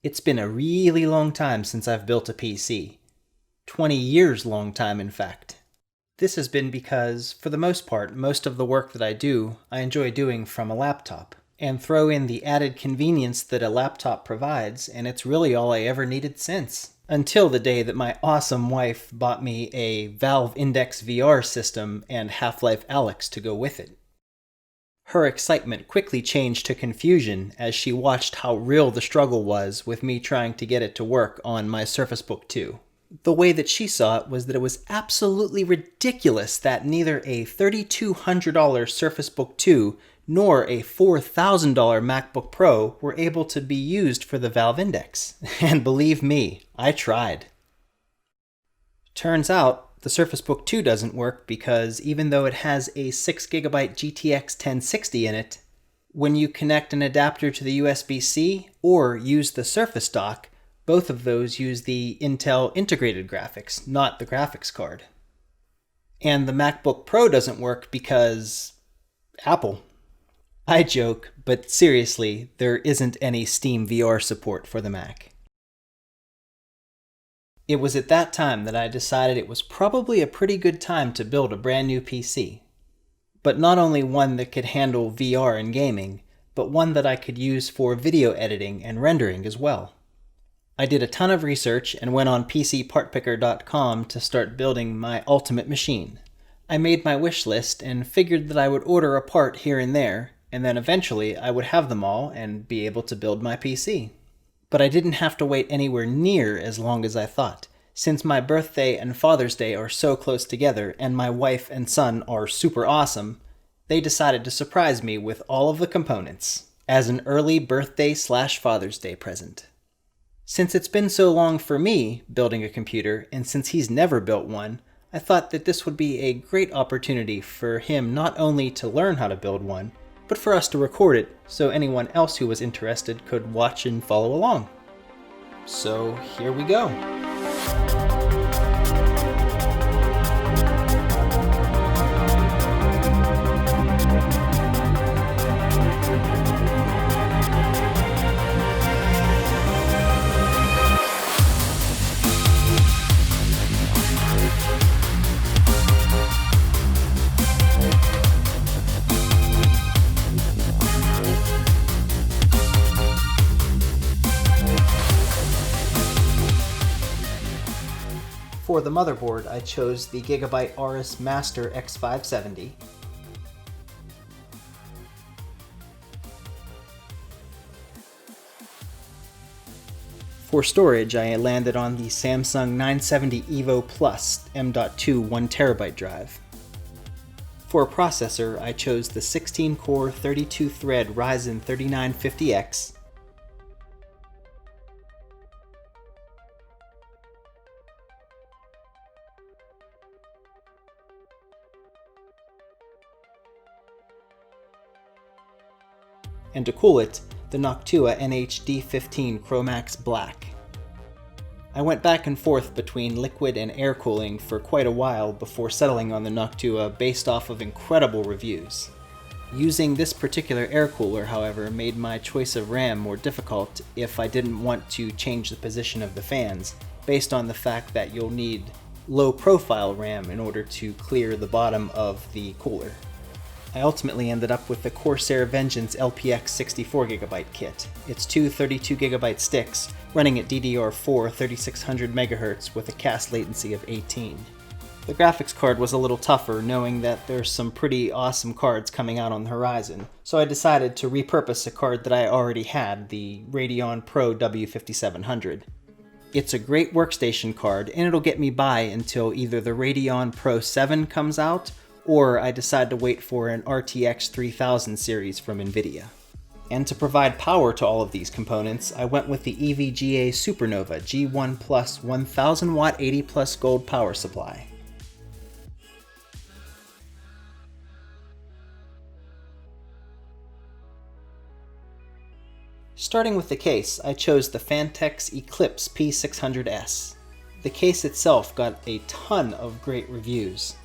It's been a really long time since I've built a PC. 20 years long time, in fact. This has been because, for the most part, most of the work that I do, I enjoy doing from a laptop. And throw in the added convenience that a laptop provides, and it's really all I ever needed since. Until the day that my awesome wife bought me a Valve Index VR system and Half-Life Alyx to go with it. Her excitement quickly changed to confusion as she watched how real the struggle was with me trying to get it to work on my Surface Book 2. The way that she saw it was that it was absolutely ridiculous that neither a $3,200 Surface Book 2 nor a $4,000 MacBook Pro were able to be used for the Valve Index. And believe me, I tried. Turns out, the Surface Book 2 doesn't work because even though it has a 6GB GTX 1060 in it, when you connect an adapter to the USB-C or use the Surface dock, both of those use the Intel integrated graphics, not the graphics card. And the MacBook Pro doesn't work because Apple. I joke, but seriously, there isn't any Steam VR support for the Mac. It was at that time that I decided it was probably a pretty good time to build a brand new PC. But not only one that could handle VR and gaming, but one that I could use for video editing and rendering as well. I did a ton of research and went on PCPartPicker.com to start building my ultimate machine. I made my wish list and figured that I would order a part here and there, and then eventually I would have them all and be able to build my PC. But I didn't have to wait anywhere near as long as I thought. Since my birthday and Father's Day are so close together and my wife and son are super awesome, they decided to surprise me with all of the components as an early birthday/Father's Day present. Since it's been so long for me building a computer, and since he's never built one, I thought that this would be a great opportunity for him not only to learn how to build one, but for us to record it so anyone else who was interested could watch and follow along. So here we go. For the motherboard, I chose the Gigabyte Aorus Master X570. For storage, I landed on the Samsung 970 EVO Plus M.2 1TB drive. For a processor, I chose the 16-core 32-thread Ryzen 3950X. And to cool it, the Noctua NH-D15 Chromax Black. I went back and forth between liquid and air cooling for quite a while before settling on the Noctua based off of incredible reviews. Using this particular air cooler, however, made my choice of RAM more difficult if I didn't want to change the position of the fans, based on the fact that you'll need low-profile RAM in order to clear the bottom of the cooler. I ultimately ended up with the Corsair Vengeance LPX 64GB kit. It's two 32GB sticks, running at DDR4 3600 MHz with a cast latency of 18. The graphics card was a little tougher, knowing that there's some pretty awesome cards coming out on the horizon, so I decided to repurpose a card that I already had, the Radeon Pro W5700. It's a great workstation card, and it'll get me by until either the Radeon Pro 7 comes out, or I decide to wait for an RTX 3000 series from NVIDIA. And to provide power to all of these components, I went with the EVGA Supernova G1 Plus 1000 watt 80 plus gold power supply. Starting with the case, I chose the Phanteks Eclipse P600S. The case itself got a ton of great reviews.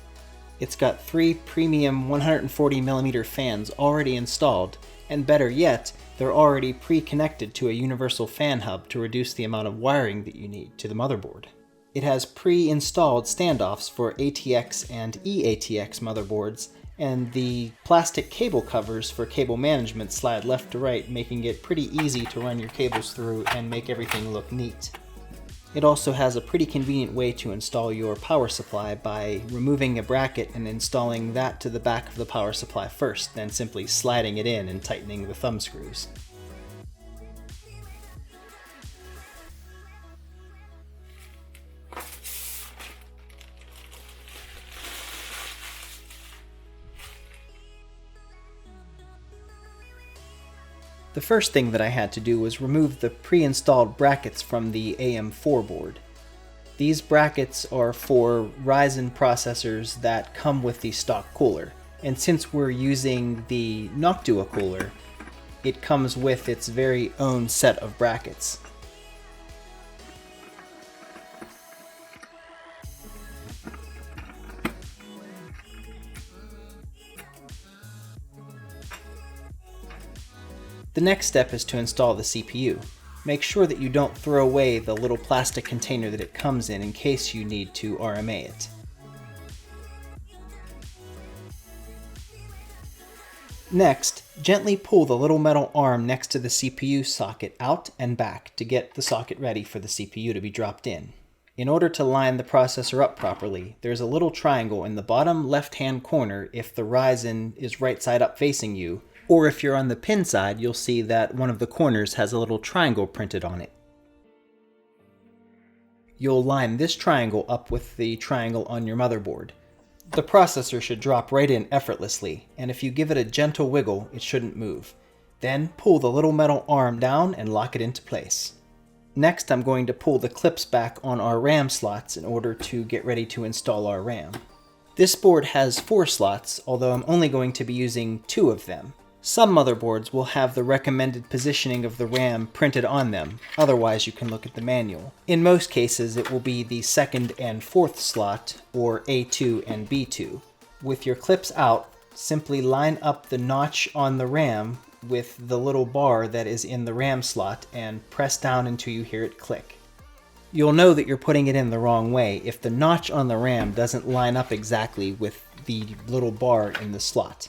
It's got 3 premium 140mm fans already installed, and better yet, They're already pre-connected to a universal fan hub to reduce the amount of wiring that you need to the motherboard. It has pre-installed standoffs for ATX and eATX motherboards, and the plastic cable covers for cable management slide left to right, making it pretty easy to run your cables through and make everything look neat. It also has a pretty convenient way to install your power supply by removing a bracket and installing that to the back of the power supply first, then simply sliding it in and tightening the thumb screws. The first thing that I had to do was remove the pre-installed brackets from the AM4 board. These brackets are for Ryzen processors that come with the stock cooler, and since we're using the M.2 cooler, it comes with its very own set of brackets. The next step is to install the CPU. Make sure that you don't throw away the little plastic container that it comes in case you need to RMA it. Next, gently pull the little metal arm next to the CPU socket out and back to get the socket ready for the CPU to be dropped in. In order to line the processor up properly, there's a little triangle in the bottom left-hand corner if the Ryzen is right side up facing you, or if you're on the pin side, you'll see that one of the corners has a little triangle printed on it. You'll line this triangle up with the triangle on your motherboard. The processor should drop right in effortlessly, and if you give it a gentle wiggle, it shouldn't move. Then pull the little metal arm down and lock it into place. Next, I'm going to pull the clips back on our RAM slots in order to get ready to install our RAM. This board has 4 slots, although I'm only going to be using 2 of them. Some motherboards will have the recommended positioning of the RAM printed on them, otherwise you can look at the manual. In most cases it will be the 2nd and 4th slot, or A2 and B2. With your clips out, simply line up the notch on the RAM with the little bar that is in the RAM slot and press down until you hear it click. You'll know that you're putting it in the wrong way if the notch on the RAM doesn't line up exactly with the little bar in the slot.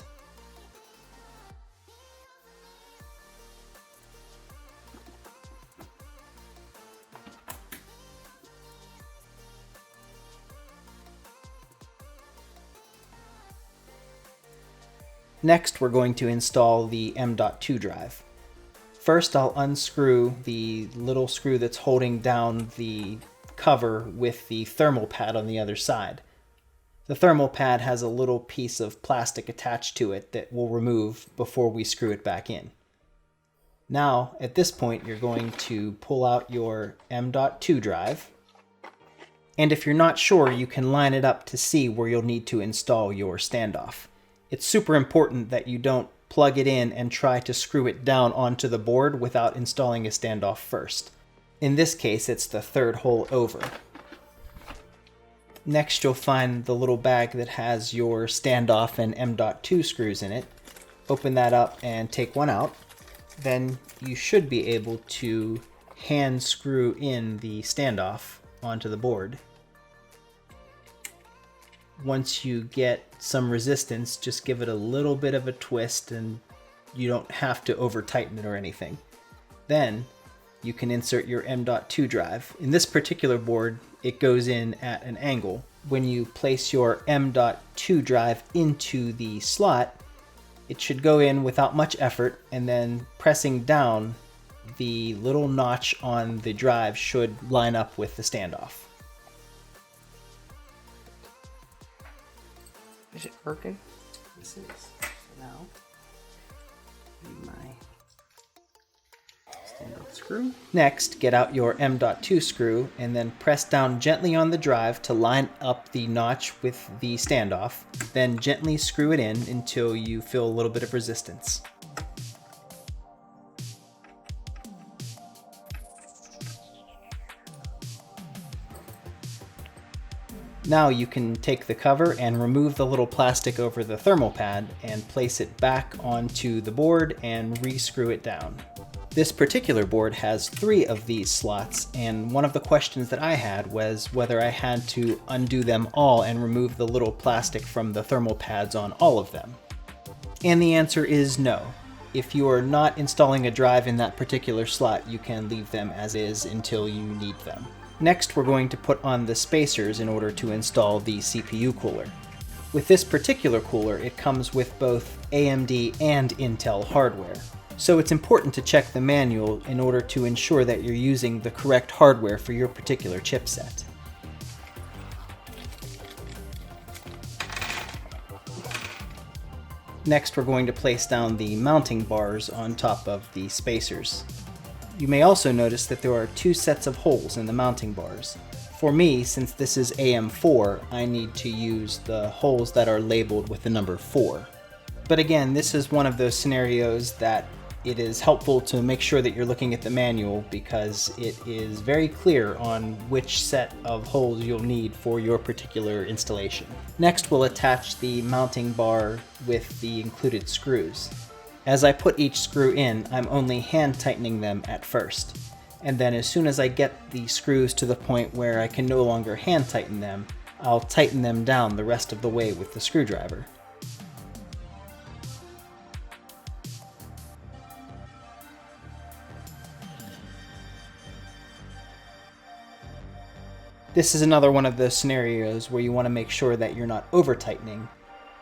Next, we're going to install the M.2 drive. First, I'll unscrew the little screw that's holding down the cover with the thermal pad on the other side. The thermal pad has a little piece of plastic attached to it that we'll remove before we screw it back in. Now, at this point, you're going to pull out your M.2 drive, and if you're not sure, you can line it up to see where you'll need to install your standoff. It's super important that you don't plug it in and try to screw it down onto the board without installing a standoff first. In this case, it's the 3rd hole over. Next, you'll find the little bag that has your standoff and M.2 screws in it. Open that up and take one out. Then you should be able to hand screw in the standoff onto the board. Once you get some resistance, just give it a little bit of a twist and you don't have to over tighten it or anything. Then you can insert your M.2 drive. In this particular board, it goes in at an angle. When you place your M.2 drive into the slot, it should go in without much effort, and then pressing down, the little notch on the drive should line up with the standoff. Is it working? This is. So now, need my standoff screw. Next, get out your M.2 screw and then press down gently on the drive to line up the notch with the standoff. Then gently screw it in until you feel a little bit of resistance. Now you can take the cover and remove the little plastic over the thermal pad and place it back onto the board and re-screw it down. This particular board has 3 of these slots, and one of the questions that I had was whether I had to undo them all and remove the little plastic from the thermal pads on all of them. And the answer is no. If you are not installing a drive in that particular slot, you can leave them as is until you need them. Next, we're going to put on the spacers in order to install the CPU cooler. With this particular cooler, it comes with both AMD and Intel hardware. So it's important to check the manual in order to ensure that you're using the correct hardware for your particular chipset. Next, we're going to place down the mounting bars on top of the spacers. You may also notice that there are 2 sets of holes in the mounting bars. For me, since this is AM4, I need to use the holes that are labeled with the number 4. But again, this is one of those scenarios that it is helpful to make sure that you're looking at the manual because it is very clear on which set of holes you'll need for your particular installation. Next, we'll attach the mounting bar with the included screws. As I put each screw in, I'm only hand tightening them at first. And then as soon as I get the screws to the point where I can no longer hand tighten them, I'll tighten them down the rest of the way with the screwdriver. This is another one of those scenarios where you want to make sure that you're not over-tightening.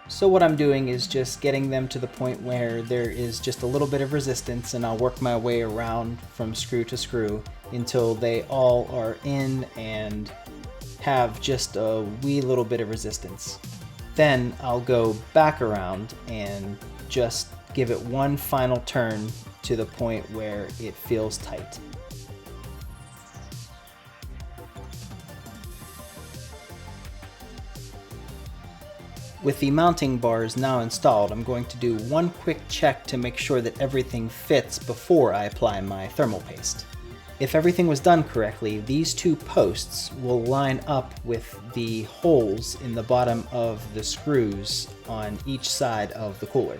So what I'm doing is just getting them to the point where there is just a little bit of resistance, and I'll work my way around from screw to screw until they all are in and have just a wee little bit of resistance. Then I'll go back around and just give it one final turn to the point where it feels tight. With the mounting bars now installed, I'm going to do one quick check to make sure that everything fits before I apply my thermal paste. If everything was done correctly, these 2 posts will line up with the holes in the bottom of the screws on each side of the cooler.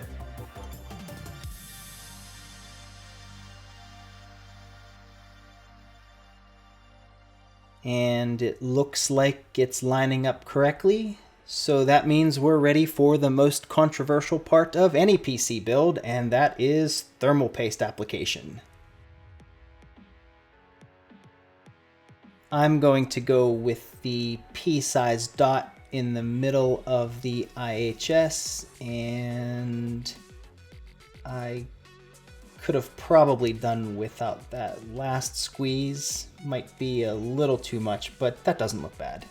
And it looks like it's lining up correctly. So that means we're ready for the most controversial part of any PC build, and that is thermal paste application. I'm going to go with the pea-sized dot in the middle of the IHS, and I could have probably done without that last squeeze. Might be a little too much, but that doesn't look bad.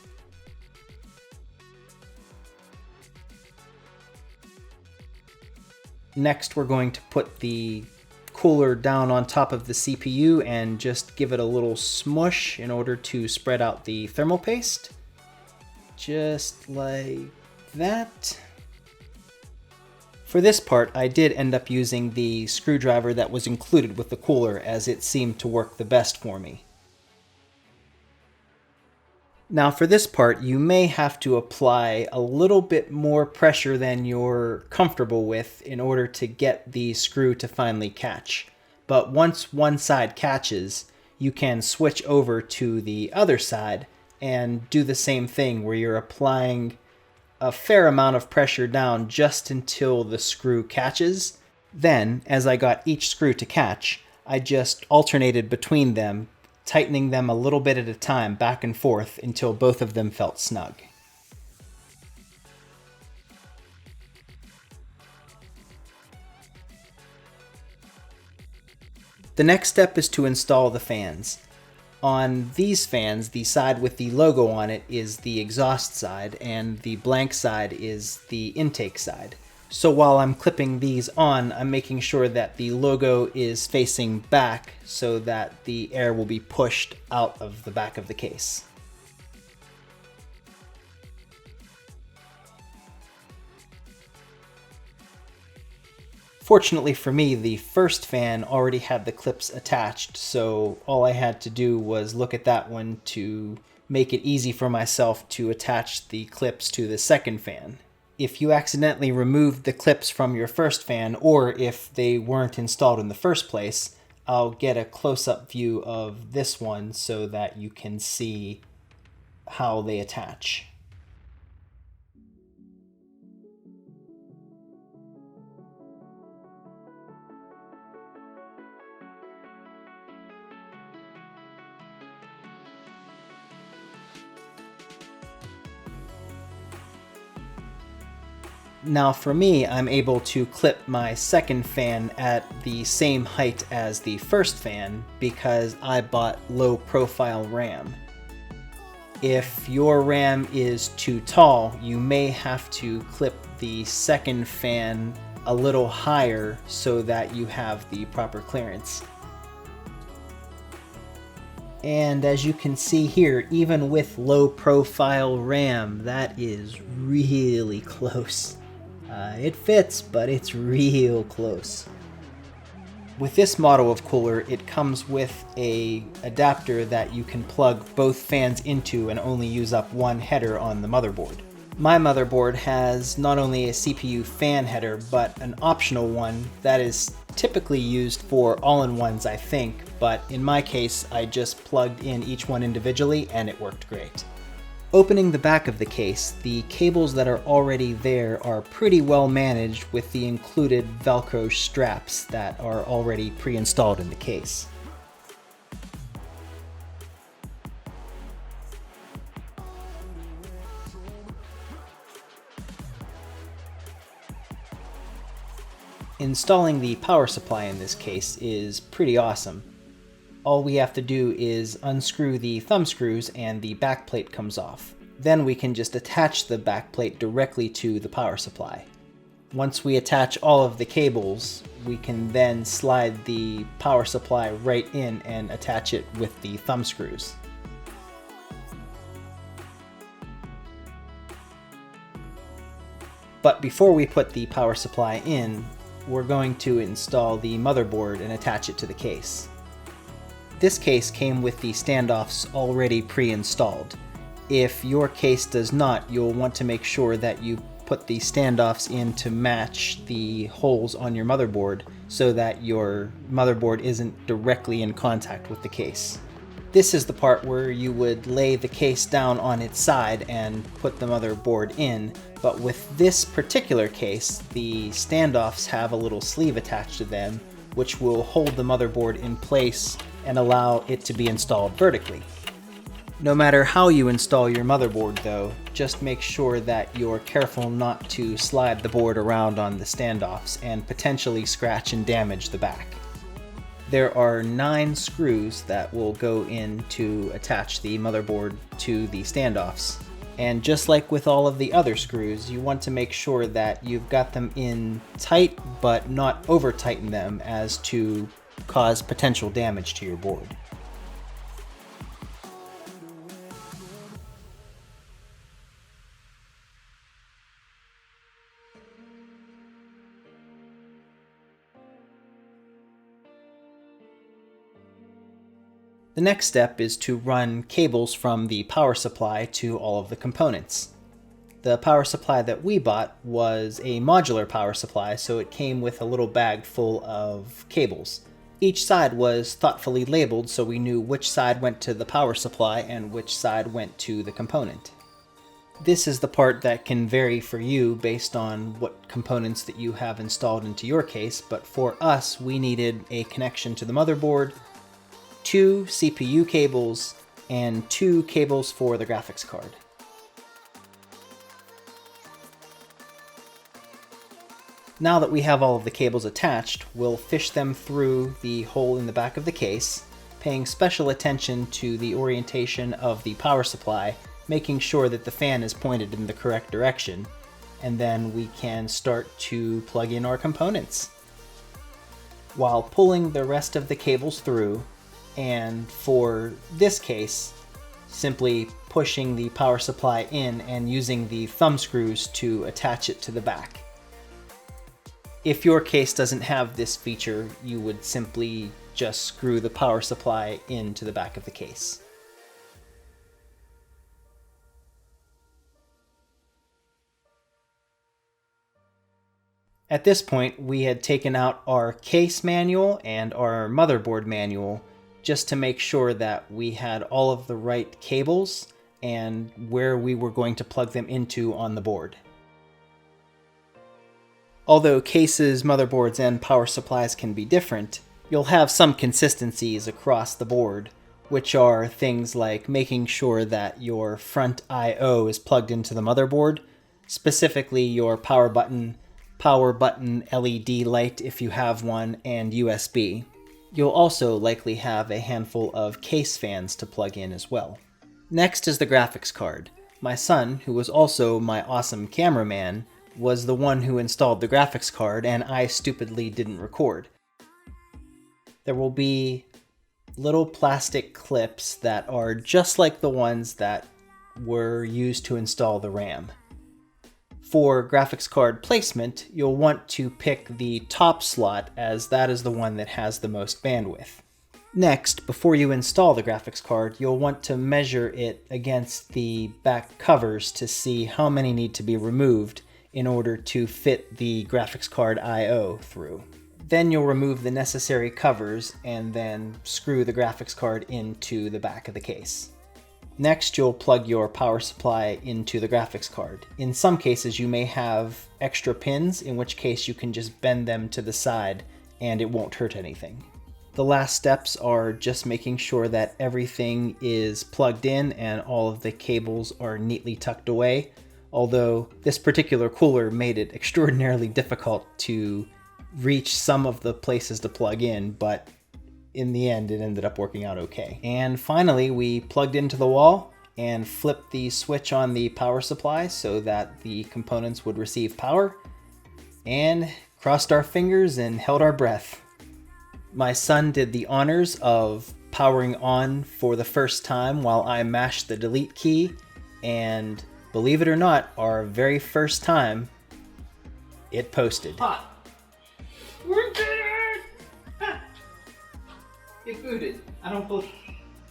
Next, we're going to put the cooler down on top of the CPU and just give it a little smush in order to spread out the thermal paste. Just like that. For this part, I did end up using the screwdriver that was included with the cooler as it seemed to work the best for me. Now for this part, you may have to apply a little bit more pressure than you're comfortable with in order to get the screw to finally catch. But once one side catches, you can switch over to the other side and do the same thing where you're applying a fair amount of pressure down just until the screw catches. Then, as I got each screw to catch, I just alternated between them, tightening them a little bit at a time back and forth until both of them felt snug. The next step is to install the fans. On these fans, the side with the logo on it is the exhaust side, and the blank side is the intake side. So while I'm clipping these on, I'm making sure that the logo is facing back so that the air will be pushed out of the back of the case. Fortunately for me, the first fan already had the clips attached, so all I had to do was look at that one to make it easy for myself to attach the clips to the second fan. If you accidentally removed the clips from your first fan, or if they weren't installed in the first place, I'll get a close-up view of this one so that you can see how they attach. Now for me, I'm able to clip my second fan at the same height as the first fan because I bought low profile RAM. If your RAM is too tall, you may have to clip the second fan a little higher so that you have the proper clearance. And as you can see here, even with low profile RAM, that is really close. It fits, but it's real close. With this model of cooler, it comes with an adapter that you can plug both fans into and only use up one header on the motherboard. My motherboard has not only a CPU fan header, but an optional one that is typically used for all-in-ones, I think, but in my case, I just plugged in each one individually and it worked great. Opening the back of the case, the cables that are already there are pretty well managed with the included Velcro straps that are already pre-installed in the case. Installing the power supply in this case is pretty awesome. All we have to do is unscrew the thumb screws and the backplate comes off. Then we can just attach the backplate directly to the power supply. Once we attach all of the cables, we can then slide the power supply right in and attach it with the thumb screws. But before we put the power supply in, we're going to install the motherboard and attach it to the case. This case came with the standoffs already pre-installed. If your case does not, you'll want to make sure that you put the standoffs in to match the holes on your motherboard so that your motherboard isn't directly in contact with the case. This is the part where you would lay the case down on its side and put the motherboard in, but with this particular case, the standoffs have a little sleeve attached to them which will hold the motherboard in place and allow it to be installed vertically. No matter how you install your motherboard though, just make sure that you're careful not to slide the board around on the standoffs and potentially scratch and damage the back. There are 9 screws that will go in to attach the motherboard to the standoffs. And just like with all of the other screws, you want to make sure that you've got them in tight but not over tighten them as to cause potential damage to your board. The next step is to run cables from the power supply to all of the components. The power supply that we bought was a modular power supply, so it came with a little bag full of cables. Each side was thoughtfully labeled so we knew which side went to the power supply and which side went to the component. This is the part that can vary for you based on what components that you have installed into your case, but for us, we needed a connection to the motherboard, 2 CPU cables, and 2 cables for the graphics card. Now that we have all of the cables attached, we'll fish them through the hole in the back of the case, paying special attention to the orientation of the power supply, making sure that the fan is pointed in the correct direction, and then we can start to plug in our components. While pulling the rest of the cables through, and for this case, simply pushing the power supply in and using the thumb screws to attach it to the back. If your case doesn't have this feature, you would simply just screw the power supply into the back of the case. At this point, we had taken out our case manual and our motherboard manual just to make sure that we had all of the right cables and where we were going to plug them into on the board. Although cases, motherboards, and power supplies can be different, you'll have some consistencies across the board, which are things like making sure that your front I/O is plugged into the motherboard, specifically your power button LED light if you have one, and USB. You'll also likely have a handful of case fans to plug in as well. Next is the graphics card. My son, who was also my awesome cameraman, was the one who installed the graphics card, and I stupidly didn't record. There will be little plastic clips that are just like the ones that were used to install the RAM. For graphics card placement, you'll want to pick the top slot, as that is the one that has the most bandwidth. Next, before you install the graphics card, you'll want to measure it against the back covers to see how many need to be removed in order to fit the graphics card I/O through. Then you'll remove the necessary covers and then screw the graphics card into the back of the case. Next, you'll plug your power supply into the graphics card. In some cases, you may have extra pins, in which case you can just bend them to the side and it won't hurt anything. The last steps are just making sure that everything is plugged in and all of the cables are neatly tucked away, although this particular cooler made it extraordinarily difficult to reach some of the places to plug in, but in the end, it ended up working out okay. And finally, we plugged into the wall and flipped the switch on the power supply so that the components would receive power, and crossed our fingers and held our breath. My son did the honors of powering on for the first time while I mashed the delete key, and believe it or not, our very first time, it posted. Hot. We're good! It booted. I don't believe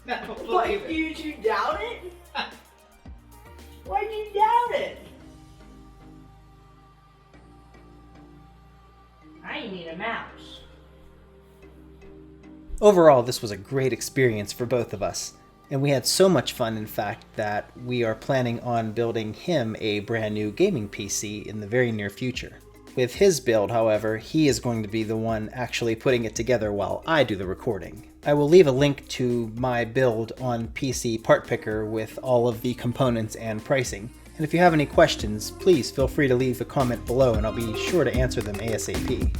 What, did you doubt it? Why'd you doubt it? I need a mouse. Overall, this was a great experience for both of us, and we had so much fun, in fact, that we are planning on building him a brand new gaming PC in the very near future. With his build, however, he is going to be the one actually putting it together while I do the recording. I will leave a link to my build on PC Part Picker with all of the components and pricing. And if you have any questions, please feel free to leave a comment below and I'll be sure to answer them ASAP.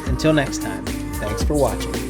Until next time, thanks for watching.